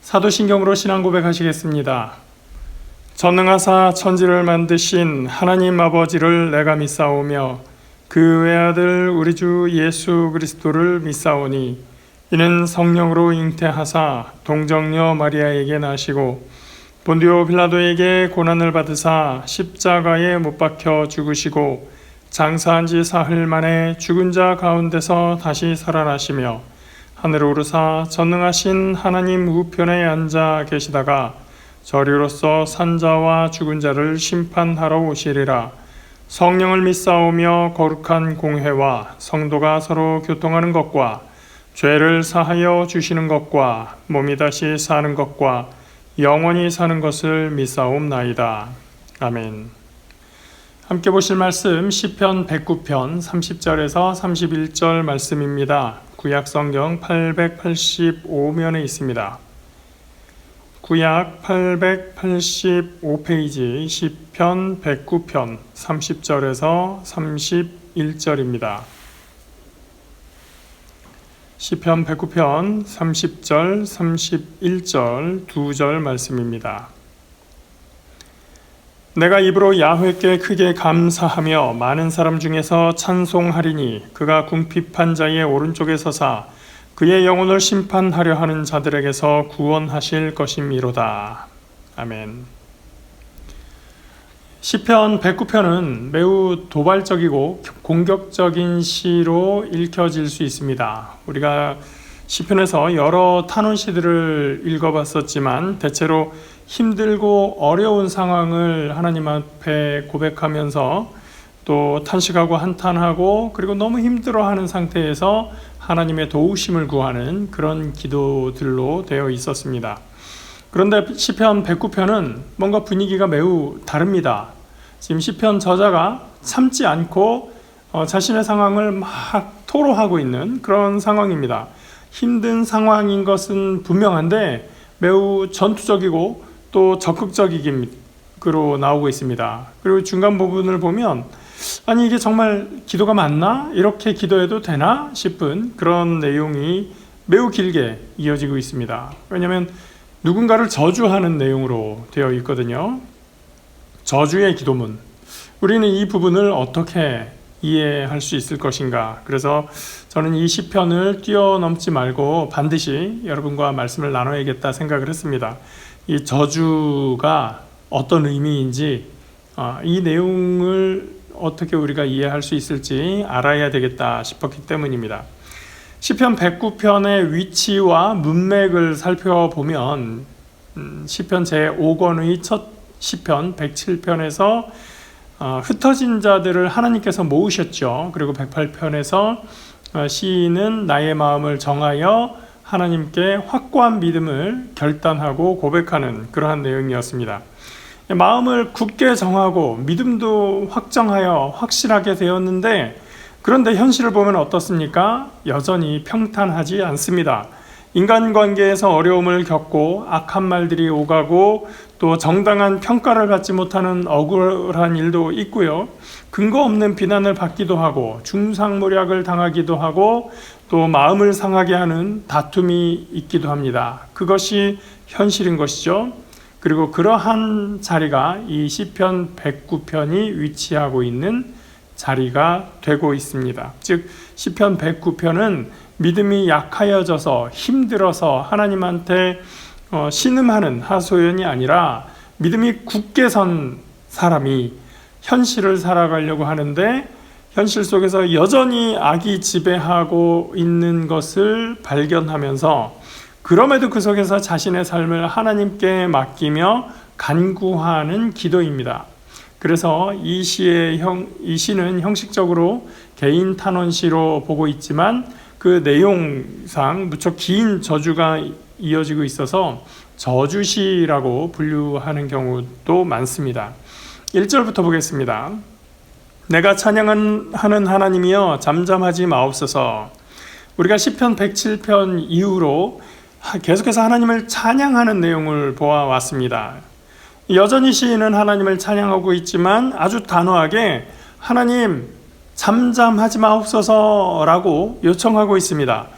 사도신경으로 신앙 고백하시겠습니다. 전능하사 천지를 만드신 하나님 아버지를 내가 믿사오며 그 외아들 우리 주 예수 그리스도를 믿사오니 이는 성령으로 잉태하사 동정녀 마리아에게 나시고 본디오 빌라도에게 고난을 받으사 십자가에 못 박혀 죽으시고 장사한 지 사흘 만에 죽은 자 가운데서 다시 살아나시며 하늘에 오르사 전능하신 하나님 우편에 앉아 계시다가 저리로서 산자와 죽은 자를 심판하러 오시리라. 성령을 믿사오며 거룩한 공회와 성도가 서로 교통하는 것과 죄를 사하여 주시는 것과 몸이 다시 사는 것과 영원히 사는 것을 믿사옵나이다. 아멘. 함께 보실 말씀 시편 109편 30절에서 31절 말씀입니다. 구약성경 885면에 있습니다. 구약 885페이지 시편 109편 30절에서 31절입니다. 시편 109편 30절, 31절 두 절 말씀입니다. 내가 입으로 야훼께 크게 감사하며 많은 사람 중에서 찬송하리니 그가 궁핍한 자의 오른쪽에 서사 그의 영혼을 심판하려 하는 자들에게서 구원하실 것임이로다. 아멘. 시편 109편은 매우 도발적이고 공격적인 시로 읽혀질 수 있습니다. 우리가 시편에서 여러 탄원시들을 읽어봤었지만 대체로 힘들고 어려운 상황을 하나님 앞에 고백하면서 또 탄식하고 한탄하고 그리고 너무 힘들어하는 상태에서 하나님의 도우심을 구하는 그런 기도들로 되어 있었습니다. 그런데 시편 109편은 뭔가 분위기가 매우 다릅니다. 지금 시편 저자가 참지 않고 자신의 상황을 막 토로하고 있는 그런 상황입니다. 힘든 상황인 것은 분명한데 매우 전투적이고 또 적극적으로 나오고 있습니다. 그리고 중간 부분을 보면 아니 이게 정말 기도가 맞나? 이렇게 기도해도 되나? 싶은 그런 내용이 매우 길게 이어지고 있습니다. 왜냐하면 누군가를 저주하는 내용으로 되어 있거든요. 저주의 기도문. 우리는 이 부분을 어떻게 이해할 수 있을 것인가? 그래서 저는 이 시편을 뛰어넘지 말고 반드시 여러분과 말씀을 나눠야겠다 생각을 했습니다. 이 저주가 어떤 의미인지 이 내용을 어떻게 우리가 이해할 수 있을지 알아야 되겠다 싶었기 때문입니다. 시편 109편의 위치와 문맥을 살펴보면 시편 제5권의 첫 시편 107편에서 흩어진 자들을 하나님께서 모으셨죠. 그리고 108편에서 시인은 나의 마음을 정하여 하나님께 확고한 믿음을 결단하고 고백하는 그러한 내용이었습니다. 마음을 굳게 정하고 믿음도 확정하여 확실하게 되었는데 그런데 현실을 보면 어떻습니까? 여전히 평탄하지 않습니다. 인간관계에서 어려움을 겪고 악한 말들이 오가고 또 정당한 평가를 받지 못하는 억울한 일도 있고요. 근거 없는 비난을 받기도 하고 중상모략을 당하기도 하고 또 마음을 상하게 하는 다툼이 있기도 합니다. 그것이 현실인 것이죠. 그리고 그러한 자리가 이 시편 109편이 위치하고 있는 자리가 되고 있습니다. 즉 시편 109편은 믿음이 약하여져서 힘들어서 하나님한테 신음하는 하소연이 아니라 믿음이 굳게 선 사람이 현실을 살아가려고 하는데 현실 속에서 여전히 악이 지배하고 있는 것을 발견하면서 그럼에도 그 속에서 자신의 삶을 하나님께 맡기며 간구하는 기도입니다. 그래서 이 시는 형식적으로 개인 탄원시로 보고 있지만 그 내용상 무척 긴 저주가 이어지고 있어서 저주시라고 분류하는 경우도 많습니다. 1절부터 보겠습니다. 내가 찬양하는 하나님이여 잠잠하지 마옵소서. 우리가 시편 107편 이후로 계속해서 하나님을 찬양하는 내용을 보아왔습니다. 여전히 시인은 하나님을 찬양하고 있지만 아주 단호하게 하나님 잠잠하지 마옵소서라고 요청하고 있습니다.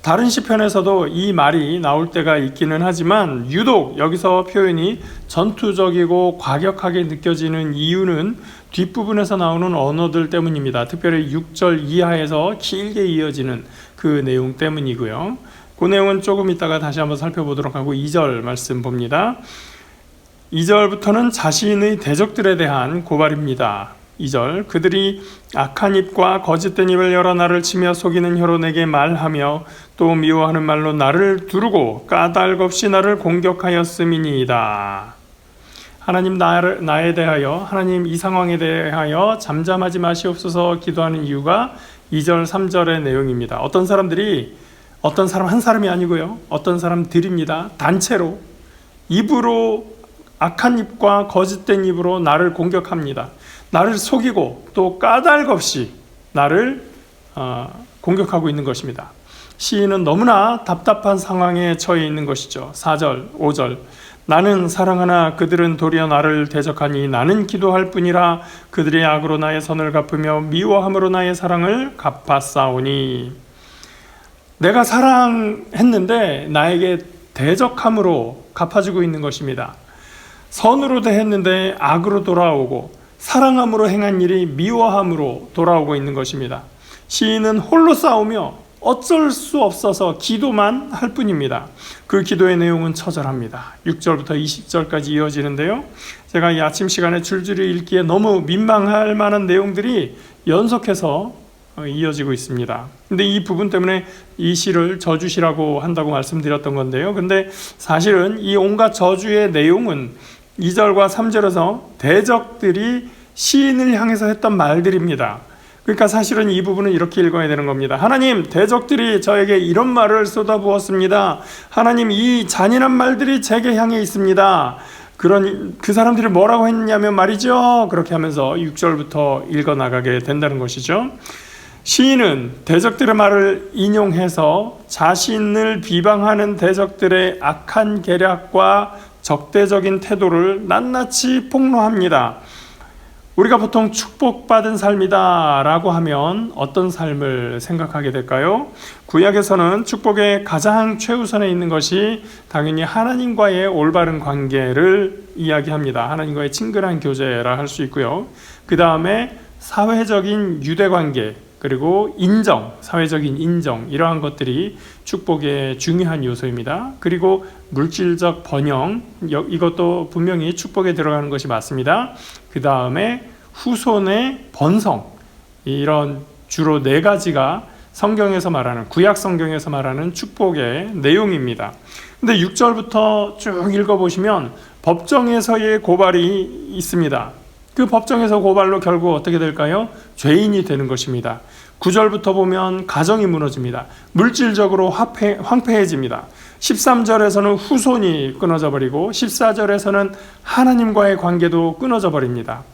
다른 시편에서도 이 말이 나올 때가 있기는 하지만 유독 여기서 표현이 전투적이고 과격하게 느껴지는 이유는 뒷부분에서 나오는 언어들 때문입니다. 특별히 6절 이하에서 길게 이어지는 그 내용 때문이고요. 그 내용은 조금 이따가 다시 한번 살펴보도록 하고 2절 말씀 봅니다. 2절부터는 자신의 대적들에 대한 고발입니다. 2절, 그들이 악한 입과 거짓된 입을 열어 나를 치며 속이는 혀로 내게 말하며 또 미워하는 말로 나를 두르고 까닭 없이 나를 공격하였음이니이다. 하나님 나에 대하여, 하나님 이 상황에 대하여 잠잠하지 마시옵소서 기도하는 이유가 2절 3절의 내용입니다. 어떤 사람들이, 어떤 사람 한 사람이 아니고요, 어떤 사람들입니다. 단체로 입으로, 악한 입과 거짓된 입으로 나를 공격합니다. 나를 속이고 또 까닭 없이 나를 공격하고 있는 것입니다. 시인은 너무나 답답한 상황에 처해 있는 것이죠. 4절, 5절, 나는 사랑하나 그들은 도리어 나를 대적하니 나는 기도할 뿐이라 그들의 악으로 나의 선을 갚으며 미워함으로 나의 사랑을 갚았사오니. 내가 사랑했는데 나에게 대적함으로 갚아주고 있는 것입니다. 선으로 대했는데 악으로 돌아오고 사랑함으로 행한 일이 미워함으로 돌아오고 있는 것입니다. 시인은 홀로 싸우며 어쩔 수 없어서 기도만 할 뿐입니다. 그 기도의 내용은 처절합니다. 6절부터 20절까지 이어지는데요. 제가 이 아침 시간에 줄줄이 읽기에 너무 민망할 만한 내용들이 연속해서 이어지고 있습니다. 근데 이 부분 때문에 이 시를 저주시라고 한다고 말씀드렸던 건데요. 근데 사실은 이 온갖 저주의 내용은 2절과 3절에서 대적들이 시인을 향해서 했던 말들입니다. 그러니까 사실은 이 부분은 이렇게 읽어야 되는 겁니다. 하나님, 대적들이 저에게 이런 말을 쏟아부었습니다. 하나님, 이 잔인한 말들이 제게 향해 있습니다. 그 사람들이 뭐라고 했냐면 말이죠. 그렇게 하면서 6절부터 읽어나가게 된다는 것이죠. 시인은 대적들의 말을 인용해서 자신을 비방하는 대적들의 악한 계략과 적대적인 태도를 낱낱이 폭로합니다. 우리가 보통 축복받은 삶이다 라고 하면 어떤 삶을 생각하게 될까요? 구약에서는 축복의 가장 최우선에 있는 것이 당연히 하나님과의 올바른 관계를 이야기합니다. 하나님과의 친근한 교제라 할 수 있고요. 그 다음에 사회적인 유대관계, 그리고 인정, 사회적인 인정, 이러한 것들이 축복의 중요한 요소입니다. 그리고 물질적 번영, 이것도 분명히 축복에 들어가는 것이 맞습니다. 그 다음에 후손의 번성, 이런 주로 4가지가 성경에서 말하는, 구약 성경에서 말하는 축복의 내용입니다. 근데 6절부터 쭉 읽어보시면 법정에서의 고발이 있습니다. 그 법정에서 고발로 결국 어떻게 될까요? 죄인이 되는 것입니다. 9절부터 보면 가정이 무너집니다. 물질적으로 황폐해집니다. 13절에서는 후손이 끊어져 버리고 14절에서는 하나님과의 관계도 끊어져 버립니다.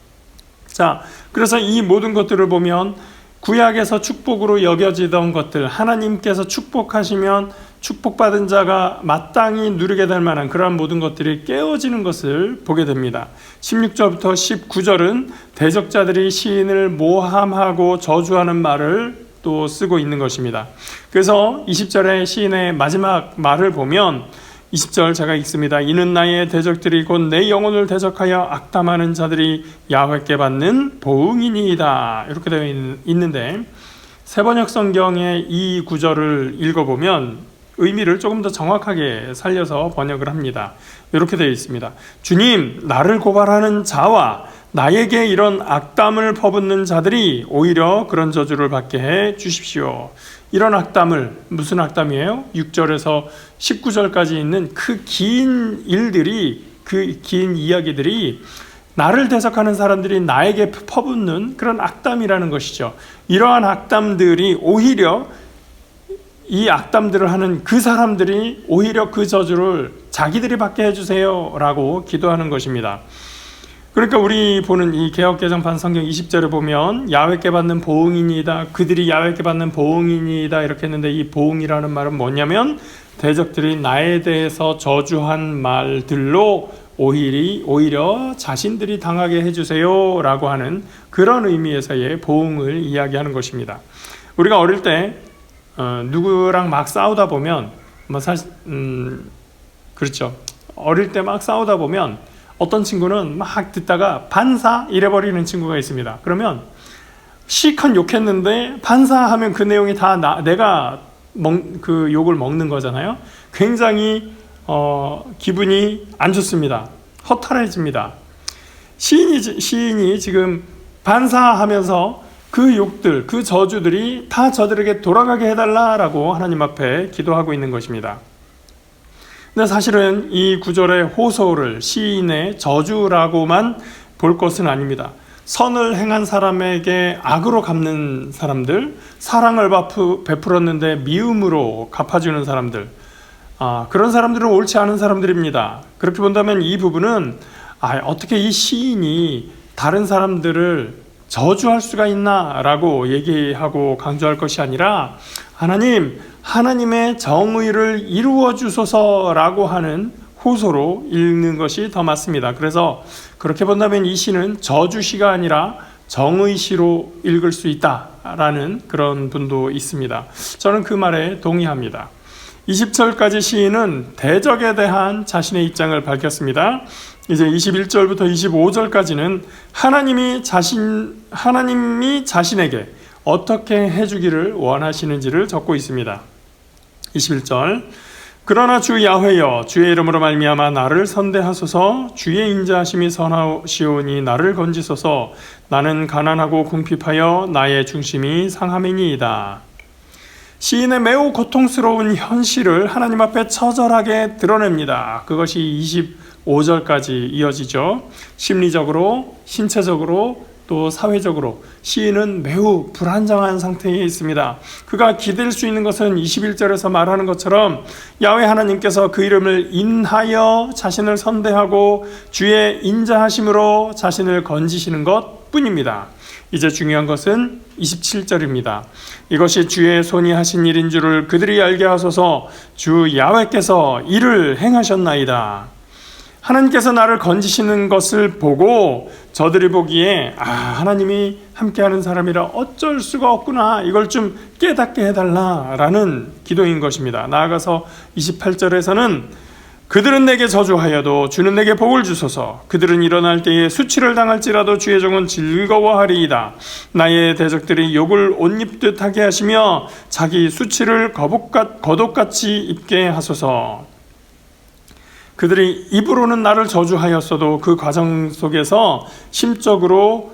자, 그래서 이 모든 것들을 보면 구약에서 축복으로 여겨지던 것들, 하나님께서 축복하시면 축복받은 자가 마땅히 누리게 될 만한 그러한 모든 것들이 깨어지는 것을 보게 됩니다. 16절부터 19절은 대적자들이 시인을 모함하고 저주하는 말을 또 쓰고 있는 것입니다. 그래서 20절의 시인의 마지막 말을 보면 20절 제가 읽습니다. 이는 나의 대적들이 곧 내 영혼을 대적하여 악담하는 자들이 야훼께 받는 보응이니이다. 이렇게 되어 있는데 새번역 성경의 이 구절을 읽어보면 의미를 조금 더 정확하게 살려서 번역을 합니다. 이렇게 되어 있습니다. 주님, 나를 고발하는 자와 나에게 이런 악담을 퍼붓는 자들이 오히려 그런 저주를 받게 해 주십시오. 이런 악담을, 무슨 악담이에요? 6절에서 19절까지 있는 그 긴 일들이, 그 긴 이야기들이 나를 대적하는 사람들이 나에게 퍼붓는 그런 악담이라는 것이죠. 이러한 악담들이 오히려 이 악담들을 하는 그 사람들이 오히려 그 저주를 자기들이 받게 해주세요 라고 기도하는 것입니다. 그러니까 우리 보는 이 개역개정판 성경 20절에 보면 야훼께 받는 보응이니이다, 그들이 야훼께 받는 보응이니이다 이렇게 했는데, 이 보응이라는 말은 뭐냐면 대적들이 나에 대해서 저주한 말들로 오히려 자신들이 당하게 해주세요 라고 하는 그런 의미에서의 보응을 이야기하는 것입니다. 우리가 어릴 때 누구랑 막 싸우다 보면 뭐 사실 그렇죠. 어릴 때 막 싸우다 보면 어떤 친구는 막 듣다가 반사 이래버리는 친구가 있습니다. 그러면 실컷 욕했는데 반사하면 그 내용이 다 내가 그 욕을 먹는 거잖아요. 굉장히 기분이 안 좋습니다. 허탈해집니다. 시인이 지금 반사하면서 그 욕들, 그 저주들이 다 저들에게 돌아가게 해달라라고 하나님 앞에 기도하고 있는 것입니다. 근데 사실은 이 구절의 호소를 시인의 저주라고만 볼 것은 아닙니다. 선을 행한 사람에게 악으로 갚는 사람들, 사랑을 베풀었는데 미움으로 갚아주는 사람들, 그런 사람들은 옳지 않은 사람들입니다. 그렇게 본다면 이 부분은 어떻게 이 시인이 다른 사람들을 저주할 수가 있나 라고 얘기하고 강조할 것이 아니라 하나님의 정의를 이루어 주소서라고 하는 호소로 읽는 것이 더 맞습니다. 그래서 그렇게 본다면 이 시는 저주시가 아니라 정의시로 읽을 수 있다라는 그런 분도 있습니다. 저는 그 말에 동의합니다. 20절까지 시인은 대적에 대한 자신의 입장을 밝혔습니다. 이제 21절부터 25절까지는 하나님이 자신에게 어떻게 해주기를 원하시는지를 적고 있습니다. 21절 그러나 주 야훼여 주의 이름으로 말미암아 나를 선대하소서 주의 인자하심이 선하시오니 나를 건지소서 나는 가난하고 궁핍하여 나의 중심이 상함이니이다. 시인의 매우 고통스러운 현실을 하나님 앞에 처절하게 드러냅니다. 그것이 25절까지 이어지죠. 심리적으로, 신체적으로, 또 사회적으로 시인은 매우 불안정한 상태에 있습니다. 그가 기댈 수 있는 것은 21절에서 말하는 것처럼 야훼 하나님께서 그 이름을 인하여 자신을 선대하고 주의 인자하심으로 자신을 건지시는 것 뿐입니다. 이제 중요한 것은 27절입니다. 이것이 주의 손이 하신 일인 줄을 그들이 알게 하소서 주 야훼께서 이를 행하셨나이다. 하나님께서 나를 건지시는 것을 보고 저들이 보기에 하나님이 함께하는 사람이라 어쩔 수가 없구나, 이걸 좀 깨닫게 해달라라는 기도인 것입니다. 나아가서 28절에서는 그들은 내게 저주하여도 주는 내게 복을 주소서. 그들은 일어날 때에 수치를 당할지라도 주의 종은 즐거워하리이다. 나의 대적들이 욕을 옷 입듯 하게 하시며 자기 수치를 겉옷같이 입게 하소서. 그들이 입으로는 나를 저주하였어도 그 과정 속에서 심적으로,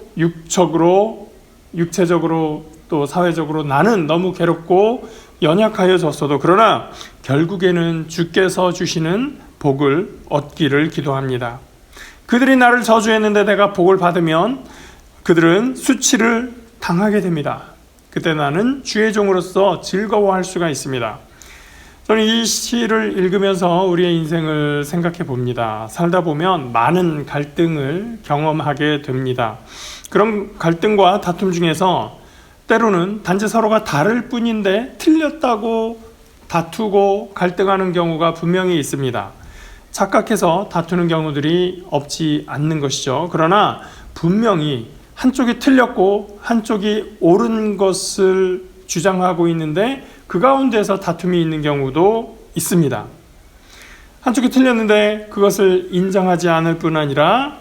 육체적으로 또 사회적으로 나는 너무 괴롭고 연약하여졌어도 그러나 결국에는 주께서 주시는 복을 얻기를 기도합니다. 그들이 나를 저주했는데 내가 복을 받으면 그들은 수치를 당하게 됩니다. 그때 나는 주의 종으로서 즐거워할 수가 있습니다. 저는 이 시를 읽으면서 우리의 인생을 생각해 봅니다. 살다 보면 많은 갈등을 경험하게 됩니다. 그런 갈등과 다툼 중에서 때로는 단지 서로가 다를 뿐인데 틀렸다고 다투고 갈등하는 경우가 분명히 있습니다. 착각해서 다투는 경우들이 없지 않는 것이죠. 그러나 분명히 한쪽이 틀렸고 한쪽이 옳은 것을 주장하고 있는데 그 가운데서 다툼이 있는 경우도 있습니다. 한쪽이 틀렸는데 그것을 인정하지 않을 뿐 아니라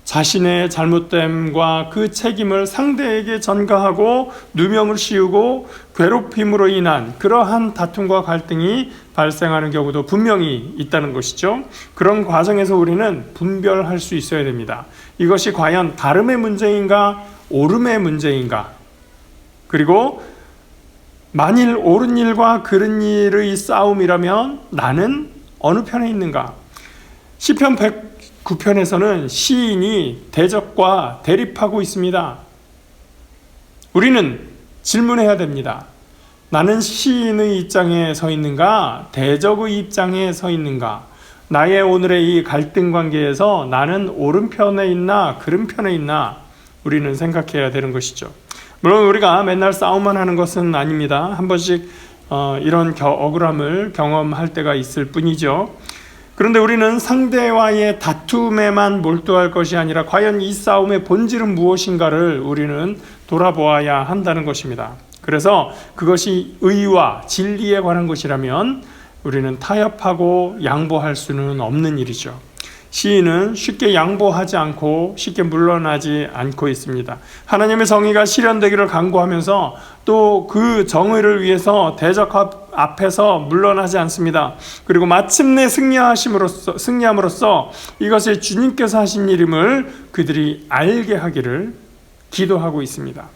자신의 잘못됨과 그 책임을 상대에게 전가하고 누명을 씌우고 괴롭힘으로 인한 그러한 다툼과 갈등이 발생하는 경우도 분명히 있다는 것이죠. 그런 과정에서 우리는 분별할 수 있어야 됩니다. 이것이 과연 다름의 문제인가 옳음의 문제인가, 그리고 만일 옳은 일과 그른 일의 싸움이라면 나는 어느 편에 있는가. 시편 109편에서는 시인이 대적과 대립하고 있습니다. 우리는 질문해야 됩니다. 나는 시인의 입장에 서 있는가, 대적의 입장에 서 있는가. 나의 오늘의 이 갈등 관계에서 나는 옳은 편에 있나 그른 편에 있나 우리는 생각해야 되는 것이죠. 물론 우리가 맨날 싸움만 하는 것은 아닙니다. 한 번씩 이런 억울함을 경험할 때가 있을 뿐이죠. 그런데 우리는 상대와의 다툼에만 몰두할 것이 아니라 과연 이 싸움의 본질은 무엇인가를 우리는 돌아보아야 한다는 것입니다. 그래서 그것이 의와 진리에 관한 것이라면 우리는 타협하고 양보할 수는 없는 일이죠. 시인은 쉽게 양보하지 않고 쉽게 물러나지 않고 있습니다. 하나님의 정의가 실현되기를 간구하면서 또 그 정의를 위해서 대적 앞에서 물러나지 않습니다. 그리고 마침내 승리함으로써 이것이 주님께서 하신 일임을 그들이 알게 하기를 기도하고 있습니다.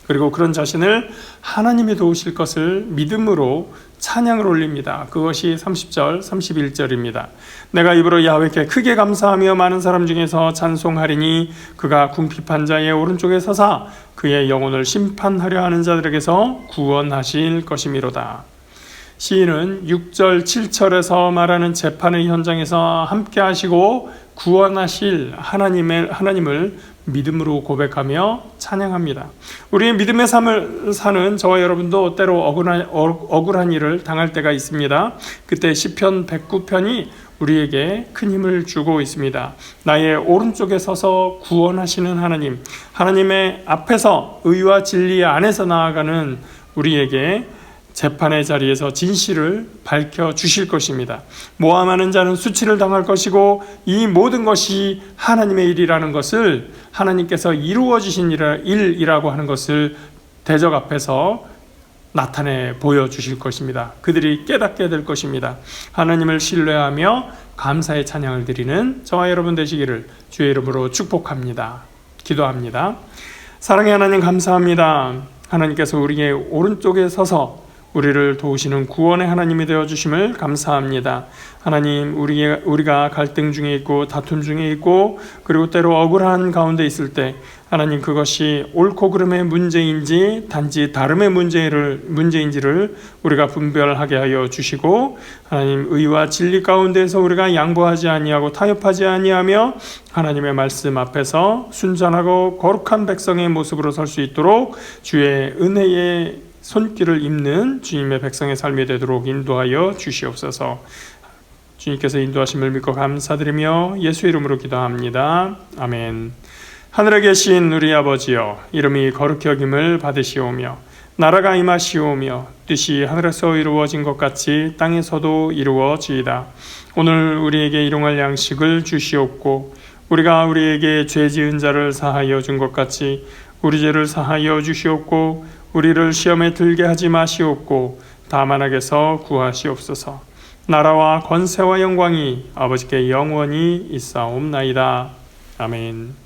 그리고 그런 자신을 하나님이 도우실 것을 믿음으로 찬양을 올립니다. 그것이 30절, 31절입니다. 내가 입으로 야훼께 크게 감사하며 많은 사람 중에서 찬송하리니 그가 궁핍한 자의 오른쪽에 서사 그의 영혼을 심판하려 하는 자들에게서 구원하실 것이미로다. 시인은 6절, 7절에서 말하는 재판의 현장에서 함께 하시고 구원하실 하나님을 믿음으로 고백하며 찬양합니다. 우리의 믿음의 삶을 사는 저와 여러분도 때로 억울한 일을 당할 때가 있습니다. 그때 시편 109편이 우리에게 큰 힘을 주고 있습니다. 나의 오른쪽에 서서 구원하시는 하나님, 하나님의 앞에서 의와 진리 안에서 나아가는 우리에게 재판의 자리에서 진실을 밝혀주실 것입니다. 모함하는 자는 수치를 당할 것이고 이 모든 것이 하나님의 일이라는 것을 하나님께서 이루어 주신 일이라고 하는 것을 대적 앞에서 나타내 보여주실 것입니다. 그들이 깨닫게 될 것입니다. 하나님을 신뢰하며 감사의 찬양을 드리는 저와 여러분 되시기를 주의 이름으로 축복합니다. 기도합니다. 사랑의 하나님 감사합니다. 하나님께서 우리의 오른쪽에 서서 우리를 도우시는 구원의 하나님이 되어주심을 감사합니다. 하나님, 우리가 갈등 중에 있고 다툼 중에 있고 그리고 때로 억울한 가운데 있을 때 하나님 그것이 옳고 그름의 문제인지 단지 다름의 문제인지를 우리가 분별하게 하여 주시고 하나님 의와 진리 가운데서 우리가 양보하지 아니하고 타협하지 아니하며 하나님의 말씀 앞에서 순전하고 거룩한 백성의 모습으로 설 수 있도록 주의 은혜의 손길을 입는 주님의 백성의 삶이 되도록 인도하여 주시옵소서. 주님께서 인도하심을 믿고 감사드리며 예수 이름으로 기도합니다. 아멘. 하늘에 계신 우리 아버지여, 이름이 거룩히 여김을 받으시오며 나라가 임하시오며 뜻이 하늘에서 이루어진 것 같이 땅에서도 이루어지이다. 오늘 우리에게 일용할 양식을 주시옵고 우리가 우리에게 죄 지은 자를 사하여 준 것 같이 우리 죄를 사하여 주시옵고 우리를 시험에 들게 하지 마시옵고 다만 악에서 구하시옵소서. 나라와 권세와 영광이 아버지께 영원히 있사옵나이다. 아멘.